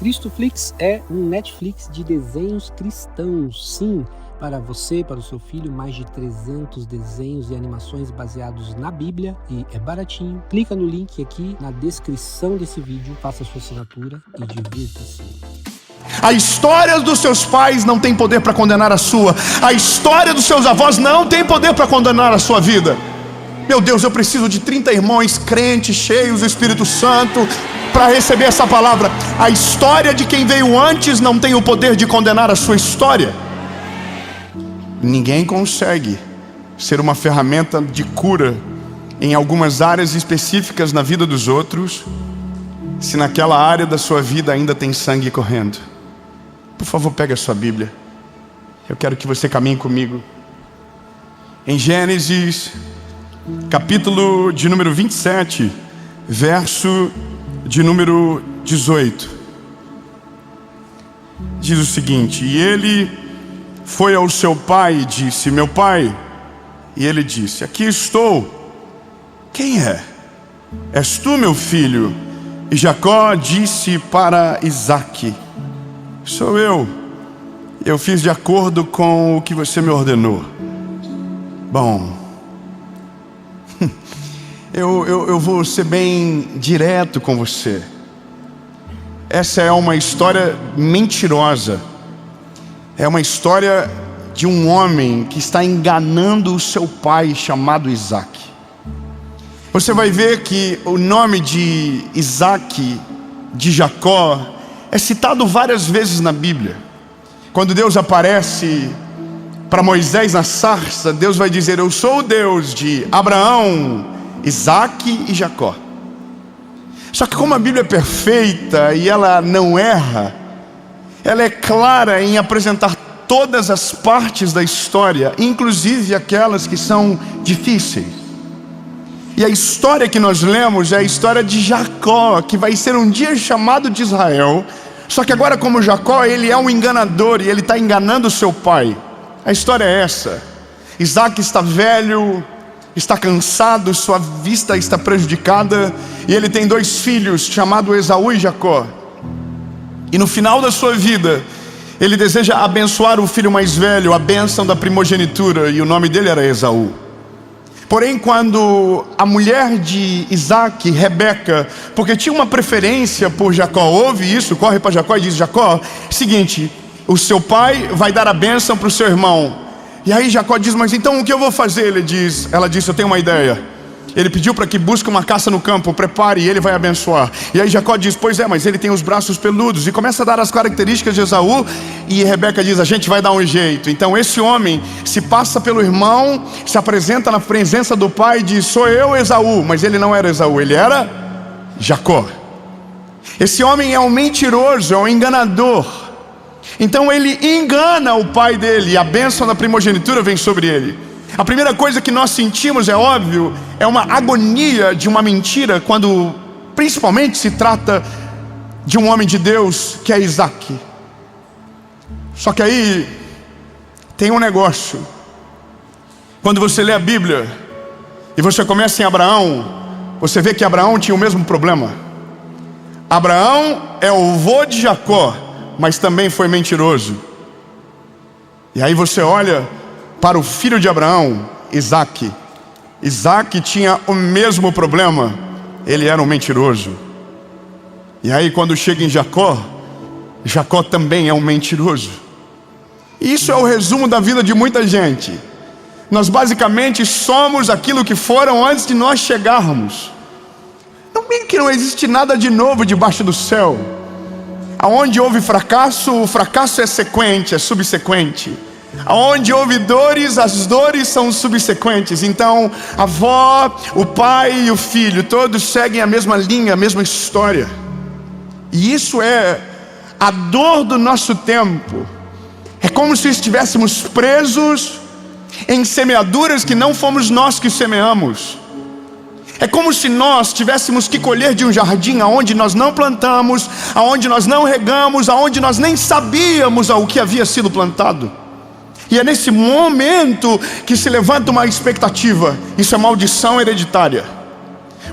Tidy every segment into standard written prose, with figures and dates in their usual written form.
Cristoflix é um Netflix de desenhos cristãos. Sim, para você, para o seu filho, mais de 300 desenhos e animações baseados na Bíblia, e é baratinho. Clica no link aqui na descrição desse vídeo, faça sua assinatura e divirta-se. A história dos seus pais não tem poder para condenar a sua. A história dos seus avós não tem poder para condenar a sua vida. Meu Deus, eu preciso de 30 irmãos crentes, cheios do Espírito Santo, para receber essa palavra. A história de quem veio antes não tem o poder de condenar a sua história. Ninguém consegue ser uma ferramenta de cura em algumas áreas específicas na vida dos outros, se naquela área da sua vida ainda tem sangue correndo. Por favor, pegue a sua Bíblia. Eu quero que você caminhe comigo em Gênesis, capítulo de número 27, verso de número 18. Diz o seguinte: e ele foi ao seu pai e disse: meu pai. E ele disse: aqui estou. Quem é? És tu, meu filho? E Jacó disse para Isaque: sou eu. Eu fiz de acordo com o que você me ordenou. Bom, eu vou ser bem direto com você. Essa é uma história mentirosa. É uma história de um homem que está enganando o seu pai, chamado Isaque. Você vai ver que o nome de Isaque, de Jacó, é citado várias vezes na Bíblia. Quando Deus aparece para Moisés na sarça, Deus vai dizer: eu sou o Deus de Abraão, Isaque e Jacó. Só que como a Bíblia é perfeita e ela não erra, ela é clara em apresentar todas as partes da história, inclusive aquelas que são difíceis. E a história que nós lemos é a história de Jacó, que vai ser um dia chamado de Israel. Só que agora, como Jacó, ele é um enganador e ele está enganando o seu pai. A história é essa: Isaque está velho, está cansado, sua vista está prejudicada, e ele tem dois filhos, chamados Esaú e Jacó. E no final da sua vida, ele deseja abençoar o filho mais velho, a bênção da primogenitura, e o nome dele era Esaú. Porém, quando a mulher de Isaque, Rebeca, porque tinha uma preferência por Jacó, ouve isso, corre para Jacó e diz: Jacó, seguinte, o seu pai vai dar a bênção para o seu irmão. E aí Jacó diz: mas então o que eu vou fazer? Ela disse: eu tenho uma ideia. Ele pediu para que busque uma caça no campo, prepare e ele vai abençoar. E aí Jacó diz: pois é, mas ele tem os braços peludos. E começa a dar as características de Esaú. E Rebeca diz: a gente vai dar um jeito. Então esse homem se passa pelo irmão, se apresenta na presença do pai e diz: sou eu, Esaú. Mas ele não era Esaú, ele era Jacó. Esse homem é um mentiroso, é um enganador. Então ele engana o pai dele, e a bênção da primogenitura vem sobre ele. A primeira coisa que nós sentimos, é óbvio, é uma agonia de uma mentira, quando principalmente se trata de um homem de Deus, que é Isaque. Só que aí tem um negócio. Quando você lê a Bíblia e você começa em Abraão, você vê que Abraão tinha o mesmo problema. Abraão é o avô de Jacó, mas também foi mentiroso. E aí você olha para o filho de Abraão, Isaque. Isaque tinha o mesmo problema, ele era um mentiroso. E aí quando chega em Jacó, Jacó também é um mentiroso. Isso é o resumo da vida de muita gente. Nós basicamente somos aquilo que foram antes de nós chegarmos. Não bem que não existe nada de novo debaixo do céu. Aonde houve fracasso, o fracasso é sequente, é subsequente. Aonde houve dores, as dores são subsequentes. Então a avó, o pai e o filho, todos seguem a mesma linha, a mesma história. E isso é a dor do nosso tempo. É como se estivéssemos presos em semeaduras que não fomos nós que semeamos. É como se nós tivéssemos que colher de um jardim aonde nós não plantamos, aonde nós não regamos, aonde nós nem sabíamos o que havia sido plantado. E é nesse momento que se levanta uma expectativa. Isso é maldição hereditária.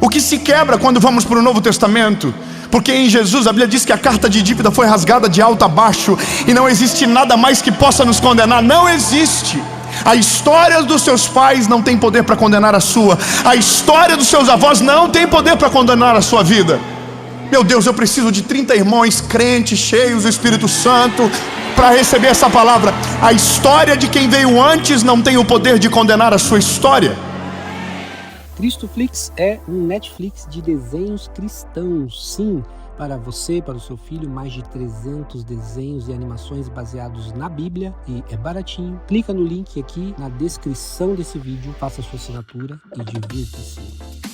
O que se quebra quando vamos para o Novo Testamento? Porque em Jesus a Bíblia diz que a carta de dívida foi rasgada de alto a baixo, e não existe nada mais que possa nos condenar. Não existe. A história dos seus pais não tem poder para condenar a sua. A história dos seus avós não tem poder para condenar a sua vida. Meu Deus, eu preciso de 30 irmãos crentes, cheios do Espírito Santo, para receber essa palavra. A história de quem veio antes não tem o poder de condenar a sua história. Cristoflix é um Netflix de desenhos cristãos, sim, para você, para o seu filho, mais de 300 desenhos e animações baseados na Bíblia, e é baratinho. Clica no link aqui na descrição desse vídeo, faça sua assinatura e divirta-se.